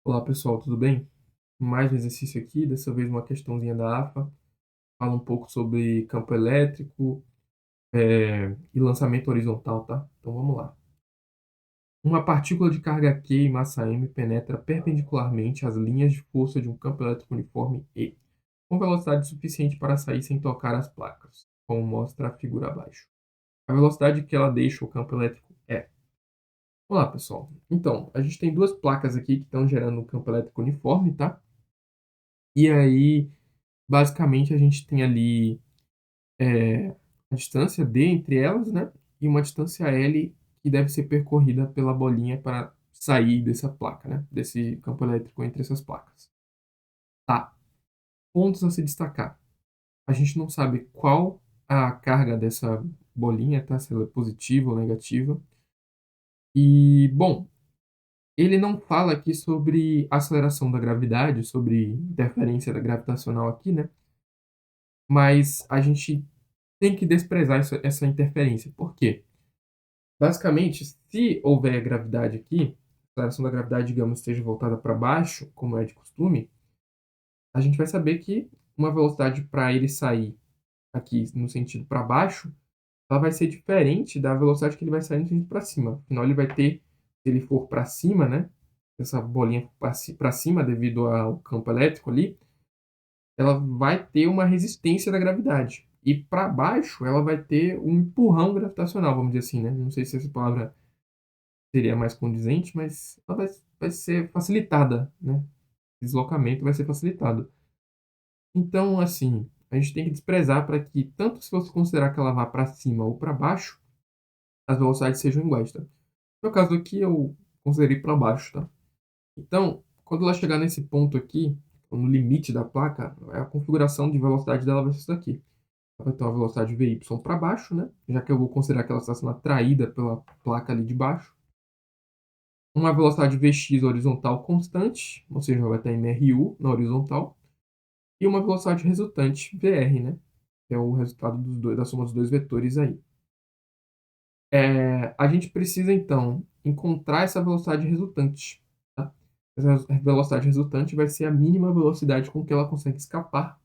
Olá pessoal, tudo bem? Mais um exercício aqui, dessa vez uma questãozinha da AFA. Fala um pouco sobre campo elétrico e lançamento horizontal, tá? Então vamos lá. Uma partícula de carga Q e massa m penetra perpendicularmente as linhas de força de um campo elétrico uniforme E, com velocidade suficiente para sair sem tocar as placas, como mostra a figura abaixo. A velocidade que ela deixa o campo elétrico é. Olá pessoal. Então, a gente tem duas placas aqui que estão gerando um campo elétrico uniforme, tá? E aí, basicamente, a gente tem ali a distância D entre elas, né? E uma distância L que deve ser percorrida pela bolinha para sair dessa placa, né? Desse campo elétrico entre essas placas. Tá. Pontos a se destacar. A gente não sabe qual a carga dessa bolinha, tá? Se ela é positiva ou negativa. E, bom, ele não fala aqui sobre aceleração da gravidade, sobre interferência da gravitacional aqui, né? Mas a gente tem que desprezar essa interferência. Por quê? Basicamente, se houver gravidade aqui, a aceleração da gravidade, digamos, esteja voltada para baixo, como é de costume, a gente vai saber que uma velocidade para ele sair aqui no sentido para baixo, ela vai ser diferente da velocidade que ele vai sair no sentido para cima. Afinal, ele vai ter, se ele for para cima, né? Essa bolinha para cima devido ao campo elétrico ali, ela vai ter uma resistência da gravidade. E para baixo, ela vai ter um empurrão gravitacional, vamos dizer assim, né? Não sei se essa palavra seria mais condizente, mas ela vai ser facilitada, né? O deslocamento vai ser facilitado. Então, assim, a gente tem que desprezar para que, tanto se você considerar que ela vá para cima ou para baixo, as velocidades sejam iguais, tá? No meu caso aqui, eu considerei para baixo, tá? Então, quando ela chegar nesse ponto aqui, no limite da placa, a configuração de velocidade dela vai ser isso daqui. Ela vai ter uma velocidade Vy para baixo, né? Já que eu vou considerar que ela está sendo atraída pela placa ali de baixo. Uma velocidade Vx horizontal constante, ou seja, vai estar MRU na horizontal. E uma velocidade resultante, VR, né? Que é o resultado da soma dos dois vetores aí. A gente precisa, então, encontrar essa velocidade resultante. Tá? Essa velocidade resultante vai ser a mínima velocidade com que ela consegue escapar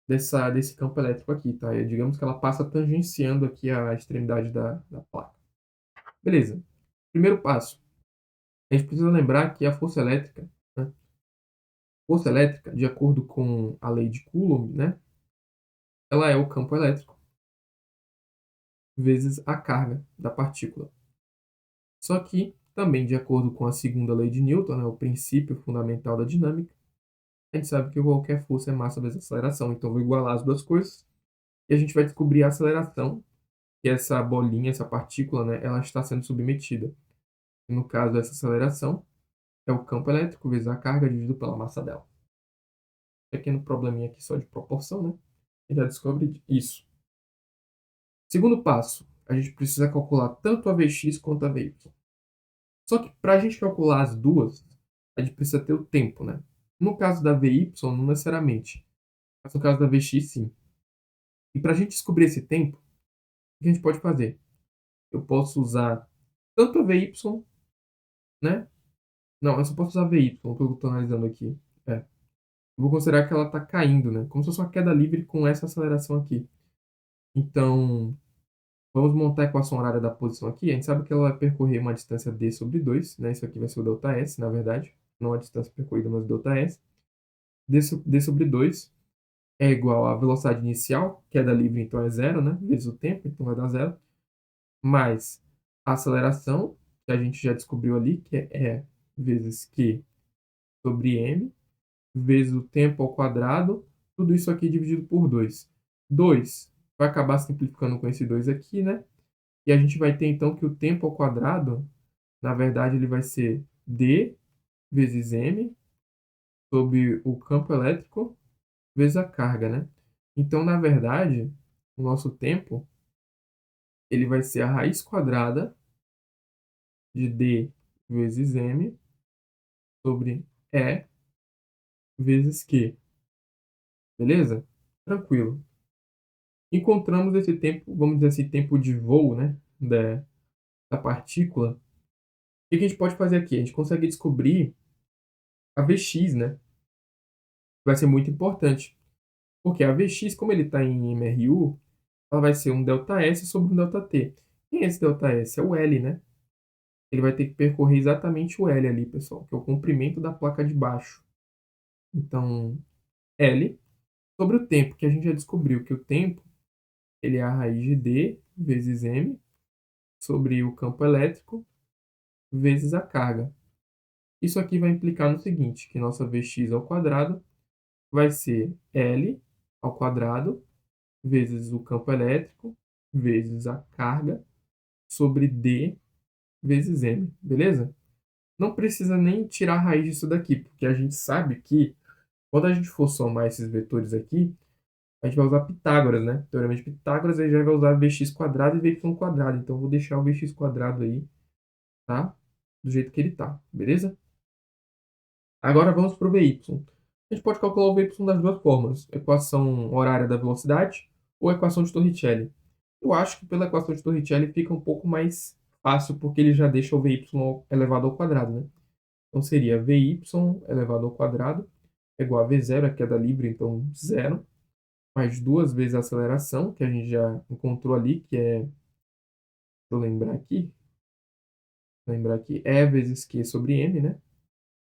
desse campo elétrico aqui, tá? E digamos que ela passa tangenciando aqui a extremidade da placa. Beleza. Primeiro passo. A gente precisa lembrar que a força elétrica, né? Força elétrica, de acordo com a lei de Coulomb, né? Ela é o campo elétrico vezes a carga da partícula. Só que, também de acordo com a segunda lei de Newton, né, o princípio fundamental da dinâmica, a gente sabe que qualquer força é massa vezes aceleração. Então, vou igualar as duas coisas e a gente vai descobrir a aceleração que essa bolinha, essa partícula, né, ela está sendo submetida. E no caso, essa aceleração é o campo elétrico vezes a carga dividido pela massa dela. Pequeno probleminha aqui só de proporção, né? A gente já descobre isso. Segundo passo, a gente precisa calcular tanto a Vx quanto a Vy. Só que para a gente calcular as duas, a gente precisa ter o tempo, né? No caso da Vy, não necessariamente. Mas no caso da Vx, sim. E para a gente descobrir esse tempo, o que a gente pode fazer? Eu posso usar tanto a Vy, né? Não, eu só posso usar a Vy, pelo que eu estou analisando aqui. Eu vou considerar que ela está caindo, né? Como se fosse uma queda livre com essa aceleração aqui. Então, vamos montar a equação horária da posição aqui. A gente sabe que ela vai percorrer uma distância d sobre 2, né? Isso aqui vai ser o ΔS, na verdade. Não a distância percorrida, mas o ΔS. D sobre 2 é igual à velocidade inicial, queda livre, então é zero, né? Vezes o tempo, então vai dar zero. Mais a aceleração, que a gente já descobriu ali, que é E vezes Q sobre M, vezes o tempo ao quadrado, tudo isso aqui dividido por 2. 2 vai acabar simplificando com esse 2 aqui, né? E a gente vai ter então que o tempo ao quadrado, na verdade, ele vai ser D vezes M sobre o campo elétrico vezes a carga, né? Então, na verdade, o nosso tempo ele vai ser a raiz quadrada de D vezes M sobre E vezes Q. Beleza? Tranquilo. Encontramos esse tempo, vamos dizer assim, tempo de voo, né? Da partícula. O que a gente pode fazer aqui? A gente consegue descobrir a Vx, né? Vai ser muito importante, porque a Vx, como ele está em MRU, ela vai ser um ΔS sobre um ΔT. Quem é esse ΔS? É o L, né? Ele vai ter que percorrer exatamente o L ali, pessoal, que é o comprimento da placa de baixo. Então, L sobre o tempo, que a gente já descobriu que o tempo ele é a raiz de D vezes M sobre o campo elétrico vezes a carga. Isso aqui vai implicar no seguinte, que nossa Vx ao quadrado vai ser L ao quadrado vezes o campo elétrico vezes a carga sobre D vezes M, beleza? Não precisa nem tirar a raiz disso daqui, porque a gente sabe que quando a gente for somar esses vetores aqui, a gente vai usar Pitágoras, né? Teorema de Pitágoras, aí já vai usar Vx quadrado e Vy quadrado. Então, eu vou deixar o Vx quadrado aí, tá? Do jeito que ele tá, beleza? Agora vamos para o Vy. A gente pode calcular o Vy das duas formas. Equação horária da velocidade ou equação de Torricelli. Eu acho que pela equação de Torricelli fica um pouco mais fácil, porque ele já deixa o Vy elevado ao quadrado, né? Então, seria Vy elevado ao quadrado é igual a V0, a queda livre, então zero, mais duas vezes a aceleração, que a gente já encontrou ali, que é, deixa eu lembrar aqui, E vezes Q sobre M, né?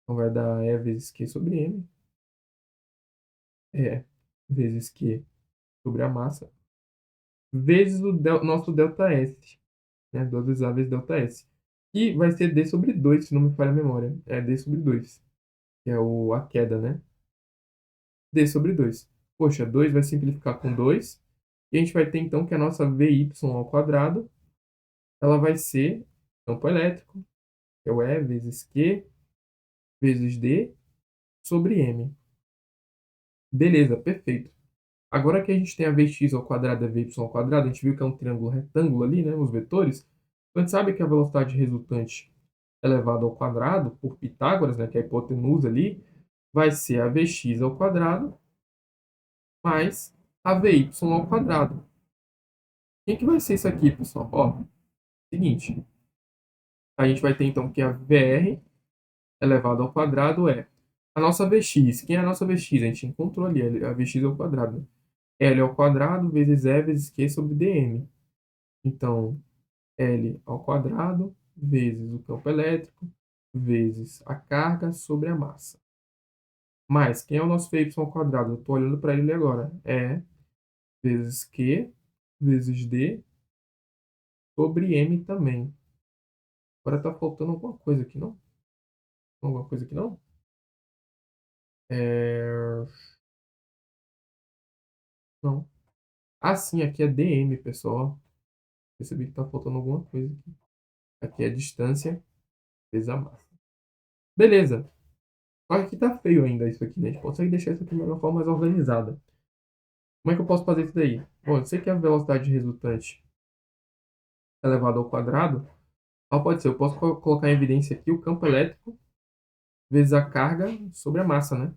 Então vai dar E vezes Q sobre M, E vezes Q sobre a massa, vezes o nosso ΔS, né? Duas vezes A vezes ΔS, que vai ser D sobre 2, se não me falha a memória. É D sobre 2, que é a queda, né? D sobre 2. Poxa, 2 vai simplificar com 2. E a gente vai ter então que a nossa Vy ao quadrado, ela vai ser campo elétrico, que é o E vezes Q vezes D sobre M. Beleza, perfeito. Agora que a gente tem a Vx ao quadrado e a Vy ao quadrado, a gente viu que é um triângulo retângulo ali, né, os vetores. Então a gente sabe que a velocidade resultante elevada ao quadrado, por Pitágoras, né, que é a hipotenusa ali, vai ser a Vx ao quadrado mais a Vy ao quadrado. Quem que vai ser isso aqui, pessoal? Ó, seguinte, a gente vai ter então que a Vr elevado ao quadrado é a nossa Vx. Quem é a nossa Vx? A gente encontrou ali, a Vx ao quadrado. L ao quadrado vezes E vezes Q sobre dm. Então, L ao quadrado vezes o campo elétrico vezes a carga sobre a massa. Mais, quem é o nosso Vy ao quadrado? Eu estou olhando para ele agora. E vezes Q vezes D sobre M também. Agora está faltando alguma coisa aqui, não? Alguma coisa aqui, não? É... Não. Ah, sim, aqui é dm, pessoal. Percebi que está faltando alguma coisa aqui. Aqui é a distância vezes a massa. Beleza. Só que aqui tá feio ainda isso aqui, né? A gente consegue deixar isso aqui de uma forma mais organizada. Como é que eu posso fazer isso daí? Bom, eu sei que a velocidade resultante é elevada ao quadrado. Ou pode ser, eu posso colocar em evidência aqui o campo elétrico vezes a carga sobre a massa, né?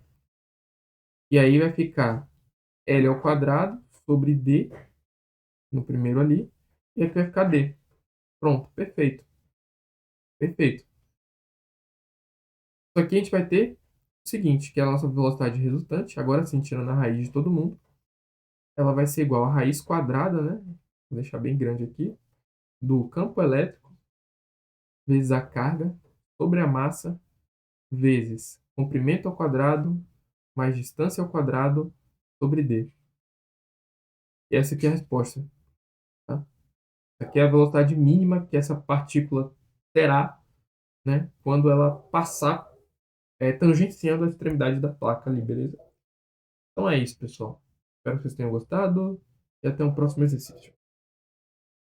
E aí vai ficar L ao quadrado sobre D, no primeiro ali. E aqui vai ficar D. Pronto, perfeito. Perfeito. Só que a gente vai ter o seguinte, que é a nossa velocidade resultante, agora sim, tirando a raiz de todo mundo, ela vai ser igual a raiz quadrada, né? Vou deixar bem grande aqui, do campo elétrico vezes a carga sobre a massa vezes comprimento ao quadrado mais distância ao quadrado sobre d. E essa aqui é a resposta, tá? Aqui é a velocidade mínima que essa partícula terá, né, quando ela passar tangenciando a extremidade da placa ali, beleza? Então é isso, pessoal. Espero que vocês tenham gostado e até o próximo exercício.